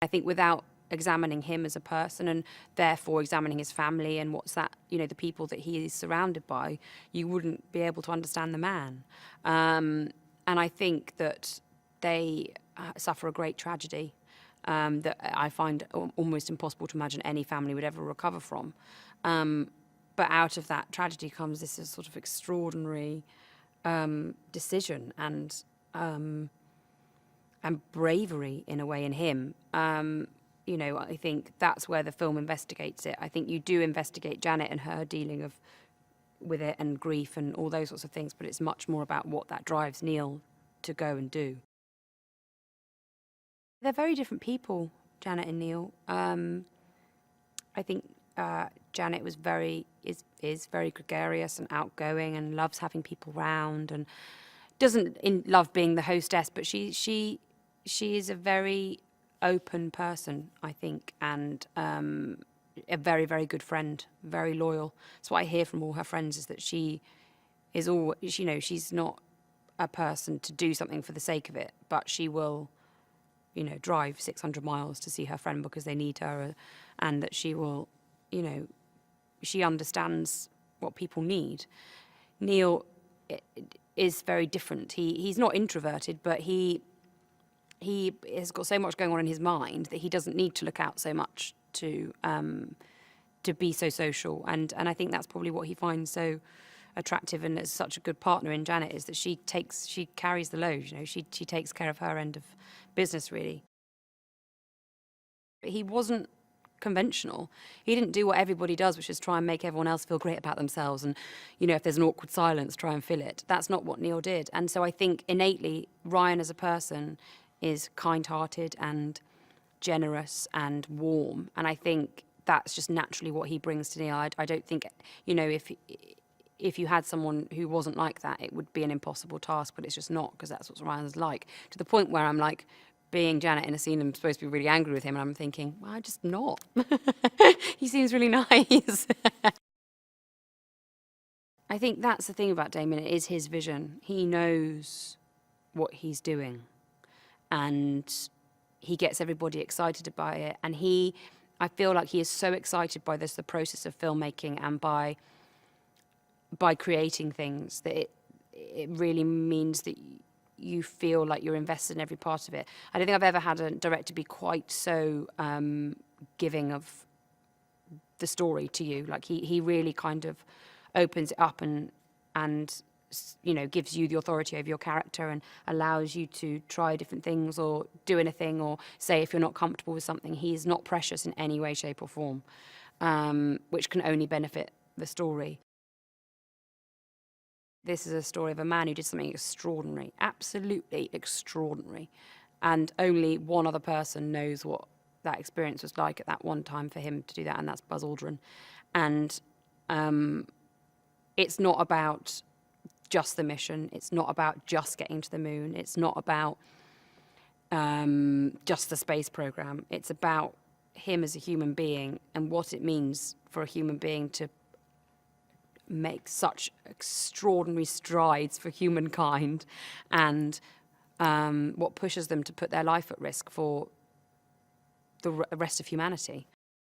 I think without examining him as a person and therefore examining his family and what's that, the people that he is surrounded by, you wouldn't be able to understand the man. And I think that they suffer a great tragedy that I find almost impossible to imagine any family would ever recover from. But out of that tragedy comes this sort of extraordinary decision and bravery in a way in him. I think that's where the film investigates it. I think you do investigate Janet and her dealing with it and grief and all those sorts of things, but it's much more about what that drives Neil to go and do. They're very different people, Janet and Neil. I think Janet is very gregarious and outgoing and loves having people round and doesn't love being the hostess, but she is a very open person, I think, and a very, very good friend, very loyal. That's what I hear from all her friends, is that she is she's not a person to do something for the sake of it, but she will, drive 600 miles to see her friend because they need her, and that she will, she understands what people need. Neil is very different. He's not introverted, but he has got so much going on in his mind that he doesn't need to look out so much to be so social. And I think that's probably what he finds so attractive and is such a good partner in Janet, is that she carries the load. She takes care of her end of business, really. He wasn't conventional. He didn't do what everybody does, which is try and make everyone else feel great about themselves, and if there's an awkward silence, try and fill it. That's not what Neil did. And so I think innately Ryan as a person is kind-hearted and generous and warm, and I think that's just naturally what he brings to Neil. I don't think, if you had someone who wasn't like that, it would be an impossible task, but it's just not, because that's what Ryan's like. To the point where I'm like, being Janet in a scene, I'm supposed to be really angry with him, and I'm thinking, well, I'm just not. He seems really nice. I think that's the thing about Damien, it is his vision. He knows what he's doing, and he gets everybody excited by it. And I feel like he is so excited by the process of filmmaking and by creating things, that it really means that you feel like you're invested in every part of it. I don't think I've ever had a director be quite so giving of the story to you. Like he really kind of opens it up and gives you the authority over your character and allows you to try different things or do anything, or say if you're not comfortable with something. He's not precious in any way, shape or form, which can only benefit the story. This is a story of a man who did something extraordinary, absolutely extraordinary, and only one other person knows what that experience was like at that one time for him to do that, and that's Buzz Aldrin. And it's not about just the mission. It's not about just getting to the moon. It's not about just the space program. It's about him as a human being and what it means for a human being to make such extraordinary strides for humankind, and what pushes them to put their life at risk for the rest of humanity.